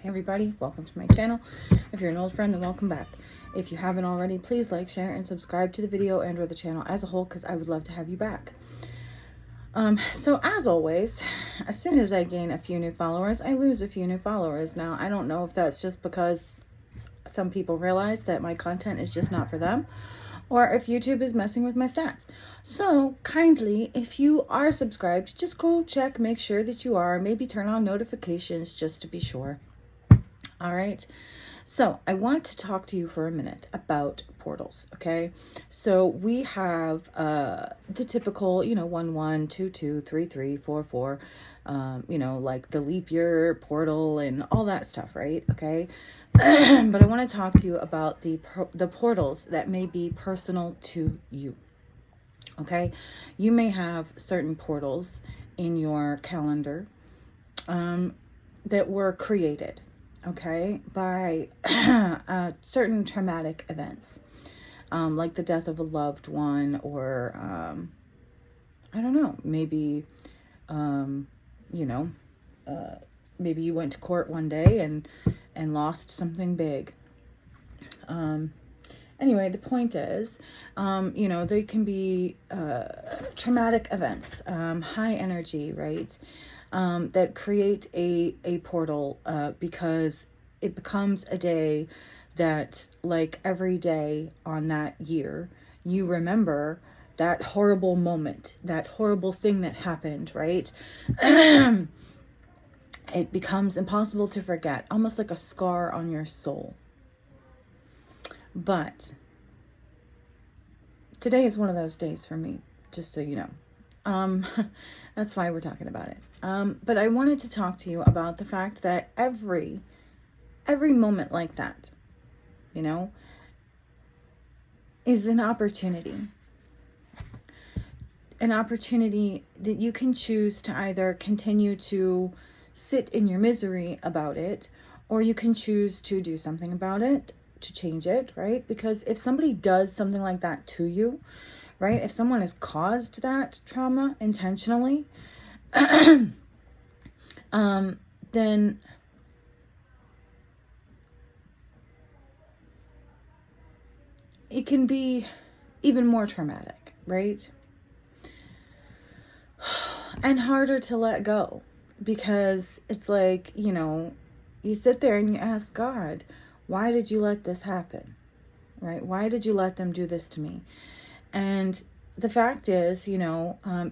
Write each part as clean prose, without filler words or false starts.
Hey everybody, welcome to my channel. If you're an old friend, then welcome back. If you haven't already, please like, share, and subscribe to the video and or the channel as a whole, because I would love to have you back. So as always, as soon as I gain a few new followers, I lose a few new followers. Now, I don't know if that's just because some people realize that my content is just not for them, or if YouTube is messing with my stats. So kindly, if you are subscribed, just go check, make sure that you are, maybe turn on notifications just to be sure. All right, so I want to talk to you for a minute about portals. Okay, so we have the typical, 1 1 2 2 3 3 4 4, like the leap year portal and all that stuff, right? Okay. But I want to talk to you about the portals that may be personal to you. Okay, you may have certain portals in your calendar that were created, okay, by certain traumatic events, like the death of a loved one, or I don't know, maybe maybe you went to court one day and lost something big. Anyway, the point is, they can be traumatic events, high energy, right? That create a portal because it becomes a day that, like every day on that year, you remember that horrible moment, that horrible thing that happened, right? It becomes impossible to forget, almost like a scar on your soul. But today is one of those days for me, just so you know. That's why we're talking about it. But I wanted to talk to you about the fact that every moment like that, is an opportunity. An opportunity that you can choose to either continue to sit in your misery about it, or you can choose to do something about it, to change it, right? Because if somebody does something like that to you, right, if someone has caused that trauma intentionally, then it can be even more traumatic, right? And harder to let go, because it's like, you sit there and you ask God, why did you let this happen, right? Why did you let them do this to me? And the fact is,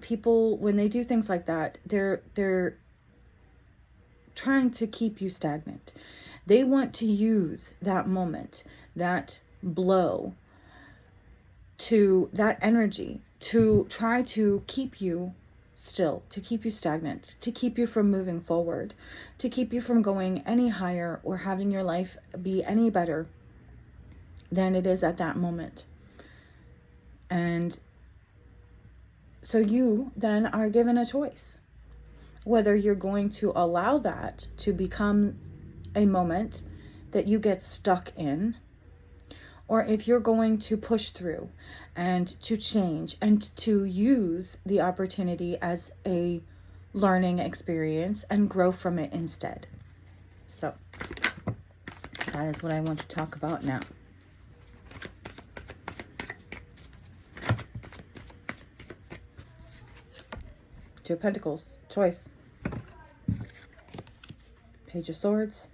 people, when they do things like that, they're trying to keep you stagnant. They want to use that moment, that blow, to that energy, to try to keep you still, to keep you stagnant, to keep you from moving forward, to keep you from going any higher or having your life be any better than it is at that moment. And so you then are given a choice, whether you're going to allow that to become a moment that you get stuck in, or if you're going to push through and to change and to use the opportunity as a learning experience and grow from it instead. So that is what I want to talk about now. Two of Pentacles, choice. Page of Swords.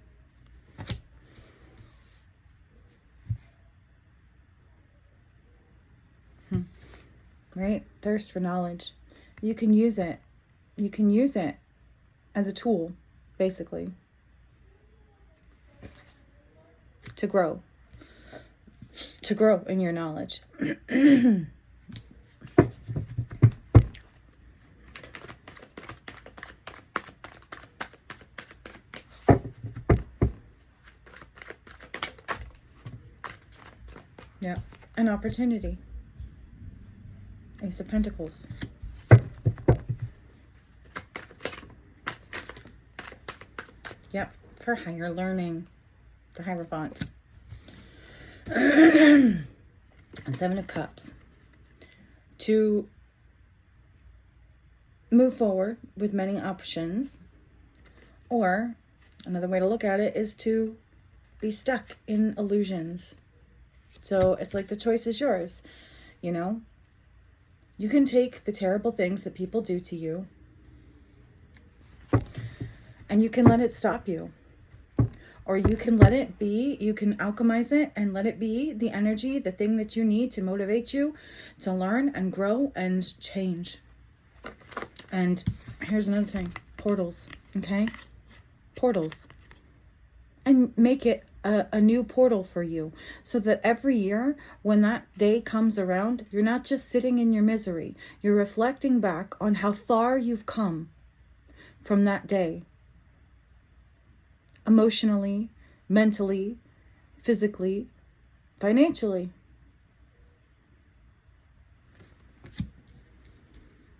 Right? Thirst for knowledge. You can use it. You can use it as a tool, basically, to grow in your knowledge. Yeah, an opportunity. Ace of Pentacles. Yep, for higher learning, the Hierophant. And Seven of Cups. To move forward with many options, or Another way to look at it is to be stuck in illusions. So it's like the choice is yours, you know? You can take the terrible things that people do to you and you can let it stop you. Or you can let it be, you can alchemize it and let it be the energy, the thing that you need to motivate you to learn and grow and change. And here's another thing, portals, okay? Portals. And make it a new portal for you so that every year when that day comes around, you're not just sitting in your misery. You're reflecting back on how far you've come from that day. Emotionally, mentally, physically, financially.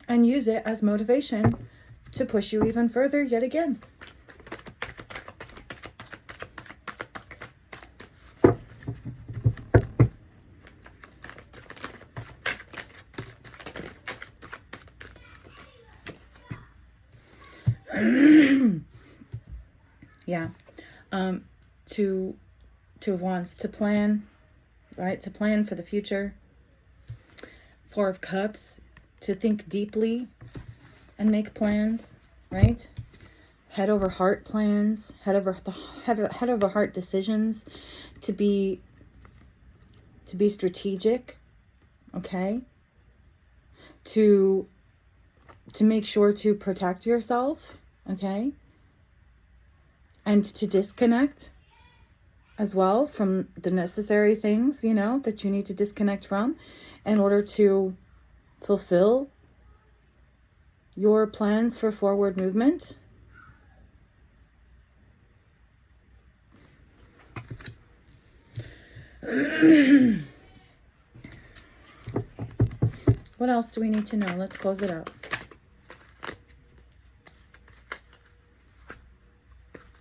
And use it as motivation to push you even further yet again. Yeah. To wants to plan, right? To plan for the future. Four of Cups, to think deeply and make plans, right? Head over heart plans, head over heart decisions, to be strategic, okay? To make sure to protect yourself, okay? And to disconnect as well from the necessary things, you know, that you need to disconnect from in order to fulfill your plans for forward movement. What else do we need to know? Let's close it out.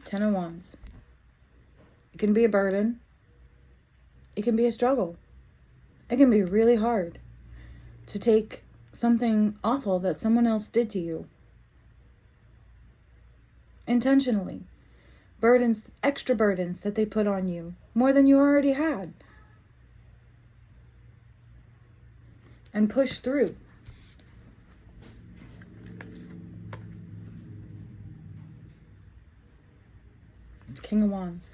Ten of Wands. It can be a burden. It can be a struggle. It can be really hard to take something awful that someone else did to you. Intentionally. Burdens, extra burdens that they put on you. More than you already had. And push through. King of Wands.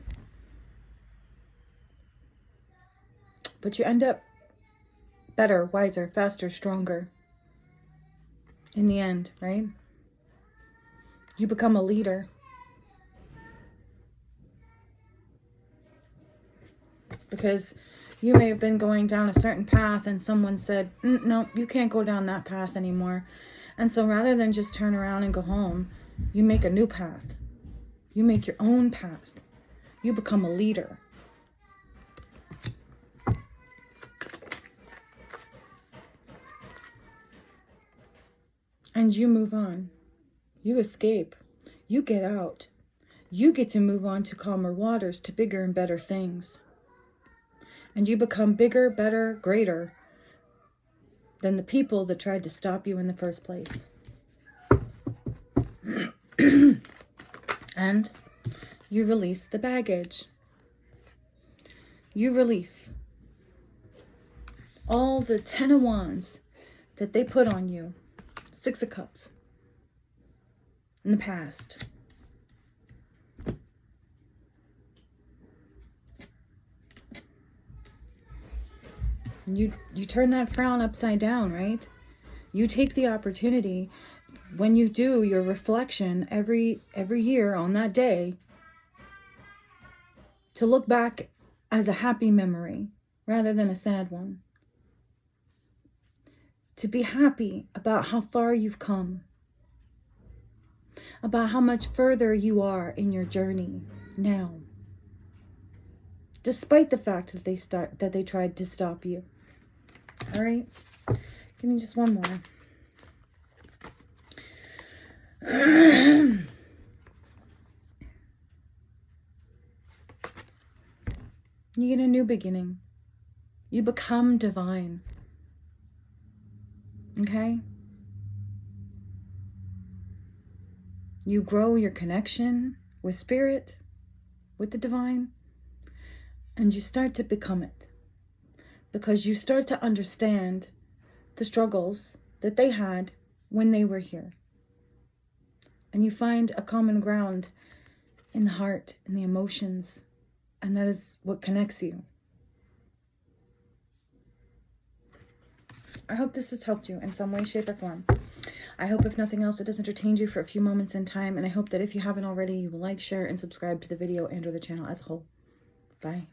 But you end up better, wiser, faster, stronger. In the end, right? You become a leader. Because you may have been going down a certain path and someone said, no, you can't go down that path anymore. And so rather than just turn around and go home, you make a new path. You make your own path. You become a leader. And you move on. You escape. You get out. You get to move on to calmer waters, to bigger and better things. And you become bigger, better, greater than the people that tried to stop you in the first place. And you release the baggage. You release all the Ten of Wands that they put on you. Six of Cups. In the past. You turn that frown upside down, right? You take the opportunity when you do your reflection every year on that day to look back as a happy memory rather than a sad one. To be happy about how far you've come, about how much further you are in your journey now, despite the fact that they tried to stop you. All right, give me just one more. You get a new beginning. You become divine. Okay? You grow your connection with spirit, with the divine, and you start to become it. Because you start to understand the struggles that they had when they were here. And you find a common ground in the heart, in the emotions, and that is what connects you. I hope this has helped you in some way, shape, or form. I hope, if nothing else, it has entertained you for a few moments in time, and I hope that if you haven't already, you will like, share, and subscribe to the video and or the channel as a whole. Bye.